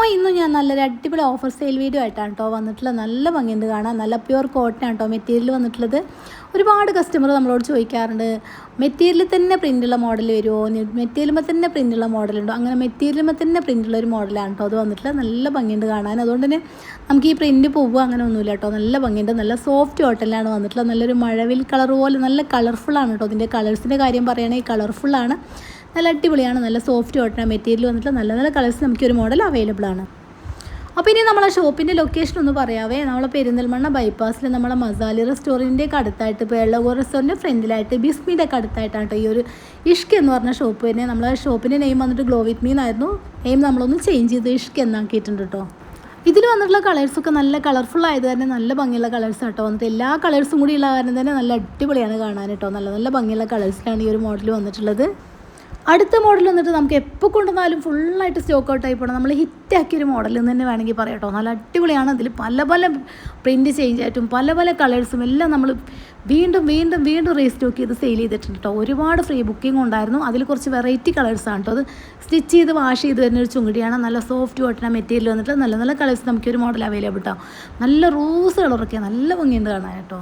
അപ്പോൾ ഇന്ന് ഞാൻ നല്ലൊരു അടിപൊളി ഓഫർ സെയിൽ വീഡിയോ ആയിട്ടാണ് കേട്ടോ വന്നിട്ടുള്ളത്. നല്ല ഭംഗിയുണ്ട് കാണാൻ, നല്ല പ്യുവർ കോട്ടൺ ആണ് കേട്ടോ മെറ്റീരിയൽ വന്നിട്ടുള്ളത്. ഒരുപാട് കസ്റ്റമർ നമ്മളോട് ചോദിക്കാറുണ്ട്, മെറ്റീരിയൽ തന്നെ പ്രിൻ്റുള്ള മോഡൽ വരുമോ, മെറ്റീരിയലുമ്പോൾ തന്നെ പ്രിൻ്റുള്ള മോഡലുണ്ടോ? അങ്ങനെ മെറ്റീരിയലുമ്പോൾ തന്നെ പ്രിൻ്റുള്ള ഒരു മോഡലാണ് കേട്ടോ അത് വന്നിട്ടുള്ളത്. നല്ല ഭംഗിയുണ്ട് കാണാൻ, അതുകൊണ്ട് തന്നെ നമുക്ക് ഈ പ്രിൻ്റ് പോവുക അങ്ങനെ ഒന്നുമില്ല കേട്ടോ. നല്ല ഭംഗിയുണ്ട്, നല്ല സോഫ്റ്റ് കോട്ടണിലാണ് വന്നിട്ടുള്ളത്. നല്ലൊരു മഴവിൽ കളർ പോലെ നല്ല കളർഫുള്ളാണ് കേട്ടോ. ഇതിൻ്റെ കളേഴ്സിൻ്റെ കാര്യം പറയുകയാണെങ്കിൽ കളർഫുള്ളാണ്, നല്ല അടിപൊളിയാണ്, നല്ല സോഫ്റ്റ് കോട്ടൺ മെറ്റീരിയൽ വന്നിട്ട് നല്ല നല്ല കളേഴ്സ് നമുക്ക് ഒരു മോഡൽ അവൈലബിൾ ആണ്. അപ്പോൾ ഇനി നമ്മളെ ഷോപ്പിൻ്റെ ലൊക്കേഷൻ ഒന്ന് പറയാവേ. നമ്മളെ പെരിന്തൽമണ്ണ ബൈപ്പാസിൽ നമ്മളെ മസാലി റെസ്റ്റോറൻറ്റിൻ്റെ ഒക്കെ അടുത്തായിട്ട്, പേളകോ റെസ്റ്റോറൻറ്റിൻ്റെ ഫ്രണ്ടിലായിട്ട്, ബിസ്മിയുടെ ഒക്കെ അടുത്തായിട്ടാണ് കേട്ടോ ഈ ഒരു ഇഷ്ക് എന്ന് പറഞ്ഞ ഷോപ്പ് തന്നെ. നമ്മളെ ഷോപ്പിൻ്റെ നെയിം വന്നിട്ട് ഗ്ലോ വിത്ത് മീ എന്നായിരുന്നു. നെയിം നമ്മളൊന്ന് ചേഞ്ച് ചെയ്ത് ഇഷ്ക് എന്നാക്കിയിട്ടുണ്ട് കേട്ടോ. ഇതിൽ വന്നിട്ടുള്ള കളേഴ്സൊക്കെ നല്ല കളർഫുൾ ആയത് തന്നെ നല്ല ഭംഗിയുള്ള കളേഴ്സ് കേട്ടോ. വന്നിട്ട് എല്ലാ കളേഴ്സും കൂടി ഉള്ള കാരണം തന്നെ നല്ല അടിപൊളിയാണ് കാണാൻ കേട്ടോ. നല്ല നല്ല ഭംഗിയുള്ള കളേഴ്സിലാണ് ഈ ഒരു മോഡൽ വന്നിട്ടുള്ളത്. അടുത്ത മോഡൽ വന്നിട്ട് നമുക്ക് എപ്പോൾ കൊണ്ടുവന്നാലും ഫുള്ളായിട്ട് സ്റ്റോക്ക് ഔട്ട് ആയി പോകണം. നമ്മൾ ഹിറ്റാക്കിയൊരു മോഡൽ എന്ന് തന്നെ വേണമെങ്കിൽ പറയാം കേട്ടോ. നല്ല അടിപൊളിയാണ്. അതിൽ പല പല പ്രിൻറ്റ് ചേഞ്ച് ആയിട്ടും പല പല കളേഴ്സും എല്ലാം നമ്മൾ വീണ്ടും വീണ്ടും വീണ്ടും റീസ്റ്റോക്ക് ചെയ്ത് സെയിൽ ചെയ്തിട്ടുണ്ട് കേട്ടോ. ഒരുപാട് ഫ്രീ ബുക്കിംഗ് ഉണ്ടായിരുന്നു. അതിൽ കുറച്ച് വെറൈറ്റി കളേഴ്സാണ് കേട്ടോ. അത് സ്റ്റിച്ച് ചെയ്ത് വാഷ് ചെയ്ത് വരുന്നൊരു ചുങ്കിടിയാണ്. നല്ല സോഫ്റ്റ് കോട്ടൺ മെറ്റീരിയൽ വന്നിട്ട് നല്ല നല്ല കളേഴ്സ് നമുക്കൊരു മോഡൽ അവൈലബിൾ കേട്ടോ. നല്ല റോസ് കളറൊക്കെ നല്ല ഭംഗിയുണ്ട് കാണാൻ കേട്ടോ.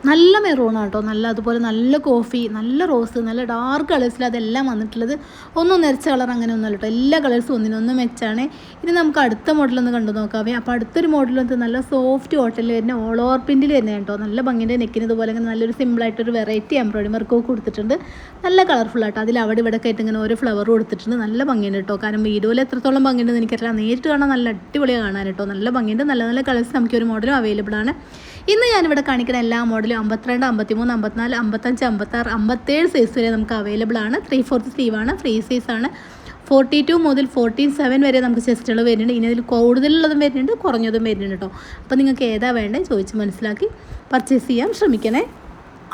നല്ല മെറൂണാണ് കേട്ടോ, നല്ല അതുപോലെ നല്ല കോഫി, നല്ല റോസ്, നല്ല ഡാർക്ക് കളേഴ്സിൽ അതെല്ലാം വന്നിട്ടുള്ളത്. ഒന്നും നിറച്ച കളർ അങ്ങനെ ഒന്നുമല്ല കേട്ടോ. എല്ലാ കളേഴ്സും ഒന്നിനൊന്നും മെച്ചാണ്. ഇനി നമുക്ക് അടുത്ത മോഡലൊന്ന് കണ്ടു നോക്കാവേ. അപ്പോൾ അടുത്തൊരു മോഡൽ വന്നിട്ട് നല്ല സോഫ്റ്റ് കോട്ടണിൽ വരുന്ന ഓൾ ഓവർ പ്രിൻറ്റിൽ വരുന്നത് കേട്ടോ. നല്ല ഭംഗിൻ്റെ നെക്കിന് ഇതുപോലെ ഇങ്ങനെ നല്ലൊരു സിമ്പിളായിട്ടൊരു വെറൈറ്റി എംബ്രോയിഡറി വർക്കൊക്കെ കൊടുത്തിട്ടുണ്ട്. നല്ല കളർഫുൾ ആട്ടോ. അതിൽ അവിടെ ഇവിടെ ആയിട്ട് ഇങ്ങനെ ഓരോ ഫ്ലവർ കൊടുത്തിട്ടുണ്ട്. നല്ല ഭംഗിയുണ്ട് കേട്ടോ. കാരണം വീഡിയോയിൽ എത്രത്തോളം ഭംഗിയുണ്ടെന്ന് എനിക്കറിയില്ല, നേരിട്ട് കാണാൻ നല്ല അടിപൊളിയാണ് കാണാൻ കേട്ടോ. നല്ല ഭംഗിയുണ്ട്, നല്ല നല്ല കളേഴ്സ് നമുക്ക് ഒരു മോഡലും അവൈലബിൾ ആണ്. ഇന്ന് ഞാനിവിടെ കാണിക്കുന്ന എല്ലാ മോഡലും 52, 53, 54, 55, 56, 57 സൈസ് വരെ നമുക്ക് അവൈലബിൾ ആണ്. 3/4 സ്ലീവാണ്, ഫ്രീ സൈസാണ്. 42 മുതൽ 47 വരെ നമുക്ക് ചെസ്റ്റുകൾ വരുന്നുണ്ട്. ഇനി അതിൽ കൂടുതലുള്ളതും വരുന്നുണ്ട്, കുറഞ്ഞതും വരുന്നുണ്ട് കേട്ടോ. അപ്പോൾ നിങ്ങൾക്ക് ഏതാ വേണ്ടത് ചോദിച്ച് മനസ്സിലാക്കി പർച്ചേസ് ചെയ്യാൻ ശ്രമിക്കണേ.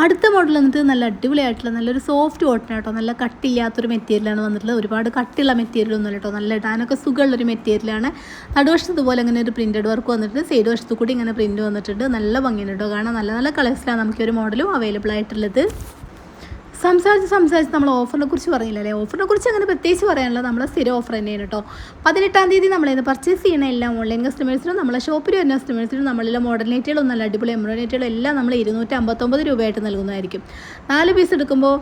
അടുത്ത മോഡൽ വന്നിട്ട് നല്ല അടിപൊളിയായിട്ടുള്ള നല്ലൊരു സോഫ്റ്റ് കോട്ടൺ കേട്ടോ. നല്ല കട്ടില്ലാത്തൊരു മെറ്റീരിയലാണ് വന്നിട്ടുള്ളത്. ഒരുപാട് കട്ടിയുള്ള മെറ്റീരിയലൊന്നും കേട്ടോ. നല്ല ഇടാനൊക്കെ സുഖമുള്ളൊരു മെറ്റീരിയലാണ്. നടുവശത്ത് ഇതുപോലെ ഇങ്ങനെ ഒരു പ്രിൻറ്റഡ് വർക്ക് വന്നിട്ടുണ്ട്. സൈഡ് വശത്ത് കൂടി ഇങ്ങനെ പ്രിൻറ്റ് വന്നിട്ടുണ്ട്. നല്ല ഭംഗിയുണ്ട് കേട്ടോ കാണാൻ. നല്ല നല്ല കളേഴ്സിലാണ് നമുക്ക് ഒരു മോഡലും അവൈലബിൾ ആയിട്ടുള്ളത്. സംസാരിച്ച് നമ്മൾ ഓഫറിനെ കുറിച്ച് പറഞ്ഞില്ലല്ലേ. ഓഫറിനെ കുറിച്ച് അങ്ങനെ പ്രത്യേകിച്ച് പറയാനുള്ളത് നമ്മളെ സ്ഥിരം ഓഫർ തന്നെയാണ് കേട്ടോ. 18-ാം തീയതി നമ്മളിന്ന് പർച്ചേസ് ചെയ്യുന്ന എല്ലാ ഓൺലൈൻ കസ്റ്റമേഴ്സിനും നമ്മളെ ഷോപ്പിൽ വരുന്ന കസ്റ്റമേഴ്സിനും നമ്മളെല്ലാം മോഡൽ നെറ്റുകളും നല്ല അടിപൊളി എംബ്രോയിഡറി നെറ്റുകളും എല്ലാം നമ്മൾ 259 രൂപയായിട്ട് നൽകുന്നതായിരിക്കും. 4 പീസ് എടുക്കുമ്പോൾ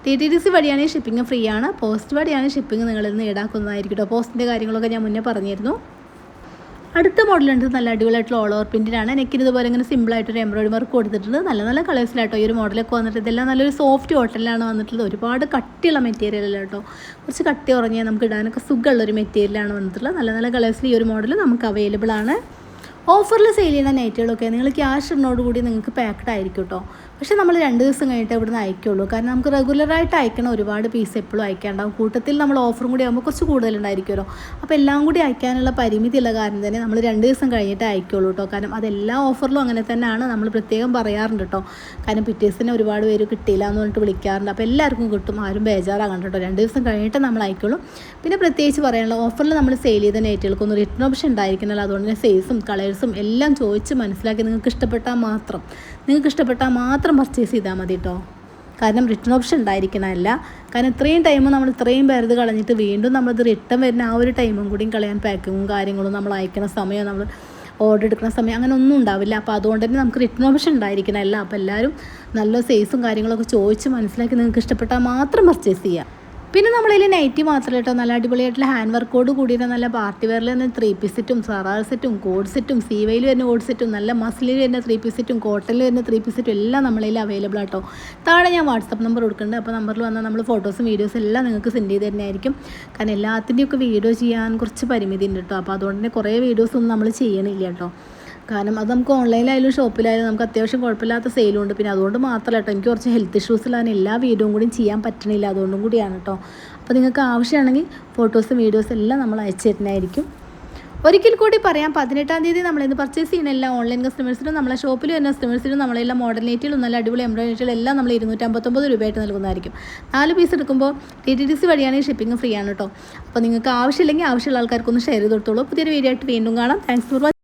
TTDC വഴിയാണെങ്കിൽ ഷിപ്പിംഗ് ഫ്രീ ആണ്. പോസ്റ്റ് വഴിയാണ് ഷിപ്പിംഗ് നിങ്ങളിൽ നിന്ന് ഈടാക്കുന്നതായിരിക്കും കേട്ടോ. പോസ്റ്റിൻ്റെ കാര്യങ്ങളൊക്കെ ഞാൻ മുന്നേ പറഞ്ഞിരുന്നു. അടുത്ത മോഡലുണ്ട് നല്ല അടിപൊളിയായിട്ടുള്ള ഓൾ ഓവർ പ്രിൻറ്റിലാണ്. നെക്കിന് ഇതുപോലെ ഇങ്ങനെ സിമ്പിളായിട്ടൊരു എംബ്രോയിഡറി വർക്ക് കൊടുത്തിട്ടുണ്ട്. നല്ല നല്ല കളേഴ്സിലാട്ടോ ഈ ഒരു മോഡലൊക്കെ വന്നിട്ട്. ഇതെല്ലാം നല്ലൊരു സോഫ്റ്റ് കോട്ടണിലാണ് വന്നിട്ടുള്ളത്. ഒരുപാട് കട്ടിയുള്ള മെറ്റീരിയലല്ല കേട്ടോ. കുറച്ച് കട്ടി ഉറങ്ങിയാൽ നമുക്ക് ഇടാനൊക്കെ സുഖമുള്ളൊരു മെറ്റീരിയലാണ് വന്നിട്ടുള്ളത്. നല്ല നല്ല കളേഴ്സിൽ ഈ ഒരു മോഡൽ നമുക്ക് അവൈലബിൾ ആണ്. ഓഫറിൽ സെയിൽ ചെയ്യുന്ന നൈറ്റുകളൊക്കെ നിങ്ങൾ ക്യാഷ് ഇടുന്നതോടുകൂടി നിങ്ങൾക്ക് പാക്ഡ് ആയിരിക്കും കേട്ടോ. പക്ഷേ നമ്മൾ 2 ദിവസം കഴിഞ്ഞിട്ട് ഇവിടെ നിന്ന് അയക്കുള്ളൂ. കാരണം നമുക്ക് റെഗുലറായിട്ട് അയക്കണം ഒരുപാട് പീസ് എപ്പോഴും അയക്കാണ്ടാവും. കൂട്ടത്തിൽ നമ്മൾ ഓഫറും കൂടി ആകുമ്പോൾ കുറച്ച് കൂടുതലുണ്ടായിരിക്കുമല്ലോ. അപ്പോൾ എല്ലാം കൂടി അയക്കാനുള്ള പരിമിതിയുള്ള കാരണം തന്നെ നമ്മൾ 2 ദിവസം കഴിഞ്ഞിട്ട് അയക്കുള്ളൂ കേട്ടോ. കാരണം അതെല്ലാ ഓഫറിലും അങ്ങനെ തന്നെയാണ്. നമ്മൾ പ്രത്യേകം പറയാറുണ്ട് കേട്ടോ. കാരണം പിറ്റേഴ്സിന് ഒരുപാട് പേര് കിട്ടിയില്ല എന്ന് പറഞ്ഞിട്ട് വിളിക്കാറുണ്ട്. അപ്പോൾ എല്ലാവർക്കും കിട്ടും, ആരും ബേജാറാകണ്ട കേട്ടോ. 2 ദിവസം കഴിഞ്ഞിട്ട് നമ്മൾ അയക്കുള്ളൂ. പിന്നെ പ്രത്യേകിച്ച് പറയാനുള്ള ഓഫറിൽ നമ്മൾ സെയിൽ ചെയ്ത നൈറ്റുകൾക്കൊന്നും റിട്ടേൺ ഓപ്ഷൻ ഉണ്ടായിരിക്കണമല്ലോ. അതുകൊണ്ട് തന്നെ സൈസും കളേഴ്സും എല്ലാം ചോദിച്ച് മനസ്സിലാക്കി നിങ്ങൾക്ക് ഇഷ്ടപ്പെട്ടാൽ മാത്രം പർച്ചേസ് ചെയ്താൽ മതി കേട്ടോ. കാരണം റിട്ടേൺ ഓപ്ഷൻ ഉണ്ടായിരിക്കണമല്ല. കാരണം ഇത്രയും ടൈം നമ്മൾ ഇത്രയും പേരത് കളഞ്ഞിട്ട് വീണ്ടും നമ്മളത് റിട്ടേൺ വരുന്ന ആ ഒരു ടൈമും കൂടിയും കളയാൻ പാക്കിങ്ങും കാര്യങ്ങളും നമ്മൾ അയക്കുന്ന സമയം നമ്മൾ ഓർഡർ എടുക്കുന്ന സമയം അങ്ങനെ ഒന്നും ഉണ്ടാവില്ല. അപ്പോൾ അതുകൊണ്ട് തന്നെ നമുക്ക് റിട്ടേൺ ഓപ്ഷൻ ഉണ്ടായിരിക്കണമല്ല. അപ്പോൾ എല്ലാവരും നല്ല സൈസും കാര്യങ്ങളൊക്കെ ചോദിച്ച് മനസ്സിലാക്കി നിങ്ങൾക്ക് ഇഷ്ടപ്പെട്ടാൽ മാത്രം പർച്ചേസ് ചെയ്യാം. പിന്നെ നമ്മളതിൽ നൈറ്റി മാത്രമല്ല കേട്ടോ, നല്ല അടിപൊളിയായിട്ടുള്ള ഹാൻഡ് വർക്കോട് കൂടിയിട്ട് നല്ല പാർട്ടി വെയറിൽ തന്നെ 3 പീസ് സെറ്റും സറാർ സെറ്റും കോഡ് സെറ്റും സീവയിൽ വരുന്ന കോഡ് സെറ്റും നല്ല മസ്ലിൽ വരുന്ന 3 പീസ് സെറ്റും കോട്ടണിൽ വരുന്ന 3 പീസ് സെറ്റും എല്ലാം നമ്മളതിൽ അവൈലബിൾ ആട്ടോ. താഴെ ഞാൻ വാട്സപ്പ് നമ്പർ കൊടുക്കുന്നുണ്ട്. അപ്പോൾ നമ്പറിൽ വന്നാൽ നമ്മൾ ഫോട്ടോസും വീഡിയോസും എല്ലാം നിങ്ങൾക്ക് സെൻഡ് ചെയ്ത് തന്നെയായിരിക്കും. കാരണം എല്ലാത്തിൻ്റെയൊക്കെ വീഡിയോ ചെയ്യാൻ കുറച്ച് പരിമിതി ഉണ്ട് കേട്ടോ. അപ്പോൾ അതുകൊണ്ട് തന്നെ കുറേ വീഡിയോസൊന്നും നമ്മൾ ചെയ്യണില്ല കേട്ടോ. കാരണം അത് നമുക്ക് ഓൺലൈനിലായാലും ഷോപ്പിലായാലും നമുക്ക് അത്യാവശ്യം കുഴപ്പമില്ലാത്ത സെയിലുണ്ട്. പിന്നെ അതുകൊണ്ട് മാത്രമല്ല കേട്ടോ, എനിക്ക് കുറച്ച് ഹെൽത്ത് ഇഷ്യൂസിലാണ് എല്ലാ വീഡിയോയും കൂടി ചെയ്യാൻ പറ്റണില്ല. അതുകൊണ്ടും കൂടിയാണ് കേട്ടോ. അപ്പോൾ നിങ്ങൾക്ക് ആവശ്യമാണെങ്കിൽ ഫോട്ടോസും വീഡിയോസും എല്ലാം നമ്മൾ അയച്ചു തരുന്നതായിരിക്കും. ഒരിക്കൽ കൂടി പറയാം, 18-ാം തീയതി നമ്മളിന്ന് പർച്ചേസ് ചെയ്യുന്ന എല്ലാ ഓൺലൈൻ കസ്റ്റമേഴ്സിനും നമ്മളെ ഷോപ്പിൽ വരുന്ന കസ്റ്റമേഴ്സിനും നമ്മളെല്ലാം മോഡൽ നെറ്റുകളും നല്ല അടിപൊളി എംബ്രോയിഡറി നെറ്റുകളും എല്ലാം നമ്മൾ 259 രൂപയായിട്ട് നൽകുന്നതായിരിക്കും. 4 പീസ് എടുക്കുമ്പോൾ TTDC വഴിയാണെങ്കിൽ ഷിപ്പിംഗ് ഫ്രീ ആണ് കേട്ടോ. അപ്പോൾ നിങ്ങൾക്ക് ആവശ്യമില്ലെങ്കിൽ ആവശ്യമുള്ള ആൾക്കാർക്കൊന്ന് ഷെയർ ചെയ്ത് കൊടുത്തോളൂ. പുതിയൊരു വീഡിയോ ആയിട്ട് വീണ്ടും കാണാം. Thanks for watching.